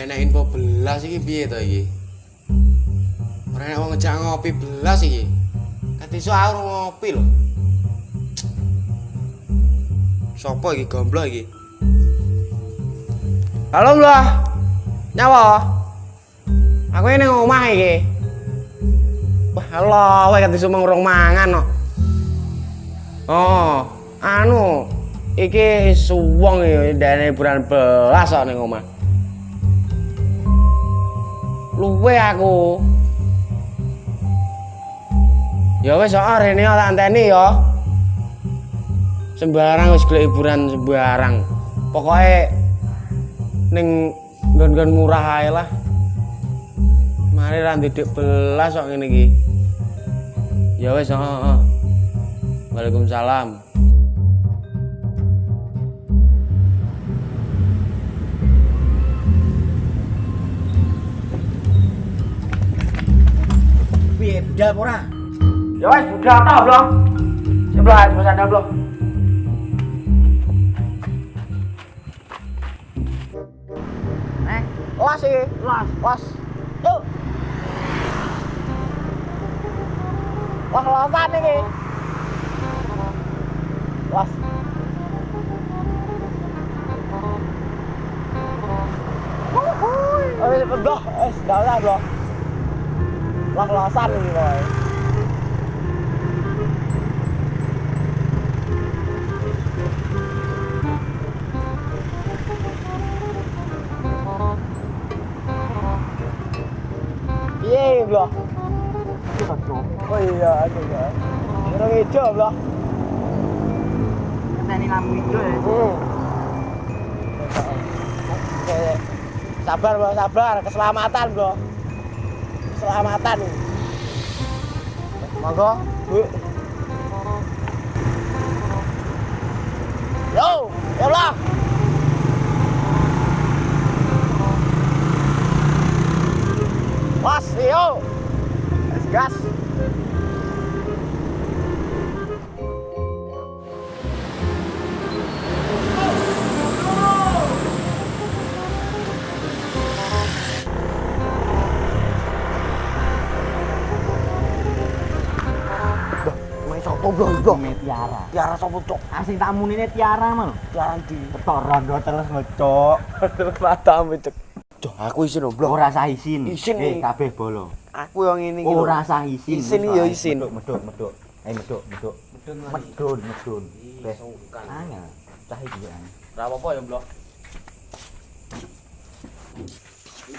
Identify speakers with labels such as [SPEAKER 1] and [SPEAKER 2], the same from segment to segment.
[SPEAKER 1] enek info belas iki piye to iki? Ora enek wong ngejak ngopi belas iki. Kat iso aku ngopi lho. Sopo iki gomblo iki? Halo, Mbah. Nyawa? Aku ini ngomah iki. Wah, Allah, kowe kat iso mengurung mangan kok. Oh, anu, iki suwong iki dene bulan belas kok ning omah. Luwe aku. Ya wis kok rene tak anteni ya. Sembarang wis golek hiburan sembarang. Pokoke ning nggon-nggon murah ae lah. Mari ra ndidik belas kok ngene iki. Ya wis heeh. Waalaikumsalam.
[SPEAKER 2] Piye budal ora?
[SPEAKER 1] Ya wis budal ta, Blong. Sebelah sana, Blong. Las iki, las. Yuk. Wah, lawan iki. Las. Oh, wis blok, wis dalan blok. Las-lasan iki kowe. Piye, Blok? Oh iya, aku ya. Ora ngejo, Blok.
[SPEAKER 2] Ngenteni lampu ijo ya.
[SPEAKER 1] Sabar, Blok, sabar. Keselamatan, Blok. Keselamatan. Monggo, Bu. Yo, ya Blok. Mas, yo. Gas. Blok.
[SPEAKER 2] Tiara.
[SPEAKER 1] Tiara sapa, Cok?
[SPEAKER 2] Asing tak munine Tiara mah.
[SPEAKER 1] Tiara di
[SPEAKER 2] Ketok rondo terus ngecok.
[SPEAKER 1] terus matamu, Cok. Cok, aku isin lho, Blok.
[SPEAKER 2] Ora sah isin.
[SPEAKER 1] Isin.
[SPEAKER 2] Kabeh bolo.
[SPEAKER 1] Aku yang ini gitu.
[SPEAKER 2] Ora sah isin.
[SPEAKER 1] Isin ya isin.
[SPEAKER 2] Meduk. Medun. Wes. Angel. Cah iki ya.
[SPEAKER 1] Ora apa-apa ya, Blok.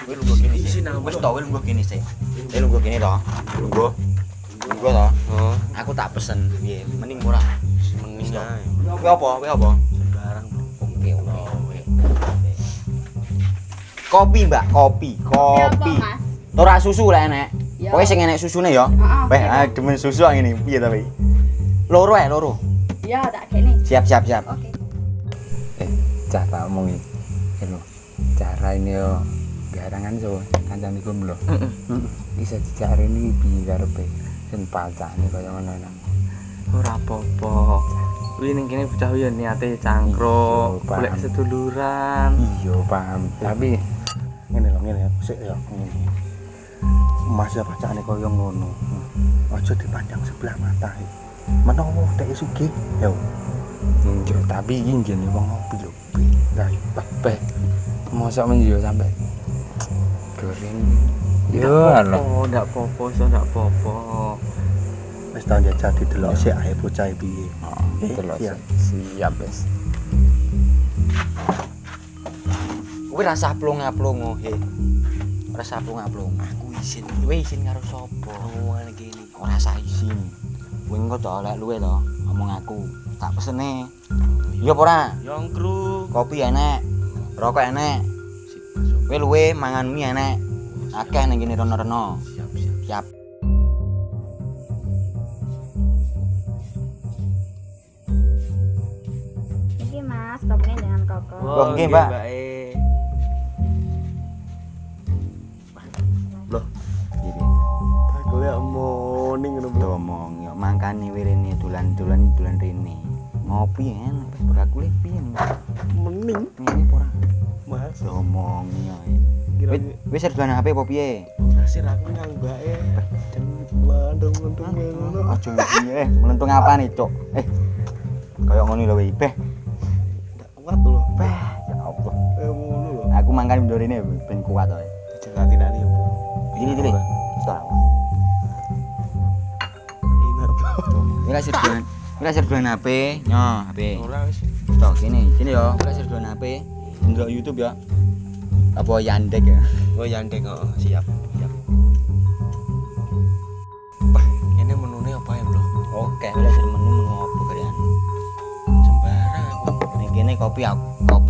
[SPEAKER 2] Kowe lungguh kene.
[SPEAKER 1] Isin
[SPEAKER 2] Wis to, kowe lungguh kene sih. Lungguh kene to. Lungguh to.
[SPEAKER 1] Heeh.
[SPEAKER 2] Aku tak pesen piye? Mending murah.
[SPEAKER 1] Mending ae.
[SPEAKER 2] Kowe apa?
[SPEAKER 1] Sembarang oke.
[SPEAKER 2] Kopi, Mbak, kopi. Ora susu lek enek. Kowe sing enek susune ya. Weh, demen susu ngene. Piye ta, Wi? Loro.
[SPEAKER 3] Ya, tak kene.
[SPEAKER 2] Siap.
[SPEAKER 3] Oke.
[SPEAKER 4] Cara omong iki lho. Cara ini yo garangan so kancane iku lho. Bisa dicari iki piye karepe. Sen pacane kaya ngono nang.
[SPEAKER 5] Ora apa-apa. Kuwi ning kene bocah yo niate cangkruk,
[SPEAKER 4] Iya,
[SPEAKER 5] golek
[SPEAKER 4] paham.
[SPEAKER 5] seduluran.
[SPEAKER 4] Iya, paham. Tapi ngene sik ya ngene. Mas ya pacane kaya ngono. Aja dipandang sebelah mata iki. Menawa dhek sugih, yo. Iya, tapi iki ngene wong ngopi lho. Lah yo bae. Mosok men yo sampe goreng. Yo, alo.
[SPEAKER 5] Ndak apa-apa.
[SPEAKER 4] Wis tak jajal didelok sik ae bocah piye.
[SPEAKER 1] Delok
[SPEAKER 4] Siap, wis.
[SPEAKER 2] Kowe rasa plong-plongo, he. Rasa plong-plong.
[SPEAKER 1] Aku isin.
[SPEAKER 2] Kowe isin karo sapa?
[SPEAKER 1] Ngono kene.
[SPEAKER 2] Ora sah isin. Kowe engko to lek luwe to, ngomong aku. Tak pesene. Iya apa ora?
[SPEAKER 1] Yongkru.
[SPEAKER 2] Kopi enek. Rokok enek. Kowe luwe mangan mie enek. Akeh ning kene rono-rono. Siap.
[SPEAKER 3] Iki Mas, kopinya dengan koko.
[SPEAKER 2] Wah, nggih, Mbak. Loh, iki.
[SPEAKER 1] Aku ya morning ngono, Blok.
[SPEAKER 2] Ngomong yo mangkane wirene dolan rene. Ngopi enak, bakule piye?
[SPEAKER 1] Mending
[SPEAKER 2] Ngene apa ora?
[SPEAKER 1] Mas.
[SPEAKER 2] Omongi ae.
[SPEAKER 1] Kira
[SPEAKER 2] Wis redoan HP apa piye?
[SPEAKER 1] kasir aku nang mbake. Dan melendung-melendung ngono.
[SPEAKER 2] Aja piye, melentung apa nih, Cuk? Kayak ngono lho weh, Beh.
[SPEAKER 1] Ndak kuat lho.
[SPEAKER 2] Beh, ya Allah.
[SPEAKER 1] Ngono lho.
[SPEAKER 2] Aku mangkan ndorene ben kuat ae.
[SPEAKER 1] Dijaga tidak nih, Bu.
[SPEAKER 2] Dili. Salah.
[SPEAKER 1] Enak, Bro.
[SPEAKER 2] Wis redoan HP, nyo HP.
[SPEAKER 1] Ora wis.
[SPEAKER 2] Cok sini yo. Wis redoan HP. Ndelok YouTube ya. Apa Yandek ya?
[SPEAKER 1] Oh, Yandek kok. Siap. Wah, ini menune apa ya, Bro?
[SPEAKER 2] Oke, wis menu apa kalian?
[SPEAKER 1] Sembarang aku.
[SPEAKER 2] Ning kene kopi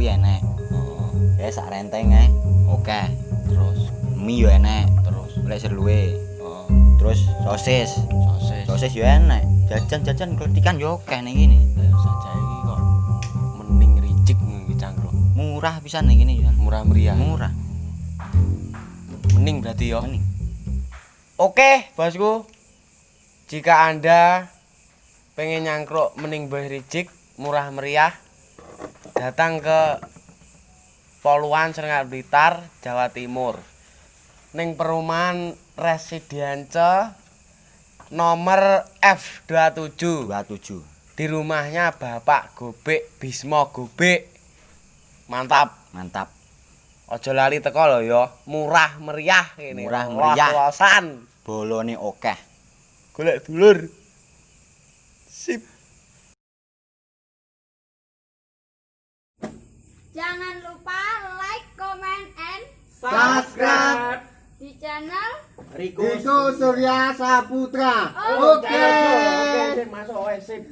[SPEAKER 2] enek.
[SPEAKER 1] Oh,
[SPEAKER 2] Ya sak renteng ae. Oke.
[SPEAKER 1] terus
[SPEAKER 2] Mie yo enek.
[SPEAKER 1] terus
[SPEAKER 2] Lek serluwe.
[SPEAKER 1] oh,
[SPEAKER 2] Terus sosis.
[SPEAKER 1] sosis.
[SPEAKER 2] Sosis yo enek. Jajan kletikan yo akeh ning kene.
[SPEAKER 1] Lah saja iki kok mending ricik iki cangkruk.
[SPEAKER 2] Murah pisan ning kene yo.
[SPEAKER 1] Murah meriah.
[SPEAKER 2] Murah.
[SPEAKER 1] Mending berarti yo.
[SPEAKER 2] Mending.
[SPEAKER 1] Oke, bosku. Jika Anda pengen nyangkruk mending Mbah Ricik murah meriah, datang ke Poluan Serengat Blitar, Jawa Timur. Ning perumahan Residense nomor F27.
[SPEAKER 2] 27.
[SPEAKER 1] Di rumahnya Bapak Gobek Bismo Gobek. Mantap.
[SPEAKER 2] Mantap.
[SPEAKER 1] Ojo lali teko lho ya. Murah meriah ini.
[SPEAKER 2] Murah meriah.
[SPEAKER 1] Los-losan.
[SPEAKER 2] Bolone akeh.
[SPEAKER 1] Golek dulur. Sip.
[SPEAKER 3] Jangan lupa like, comment, and
[SPEAKER 4] Subscribe
[SPEAKER 3] di channel
[SPEAKER 4] Riko Surya Saputra.
[SPEAKER 3] Oke.
[SPEAKER 1] Oke, masuk sip.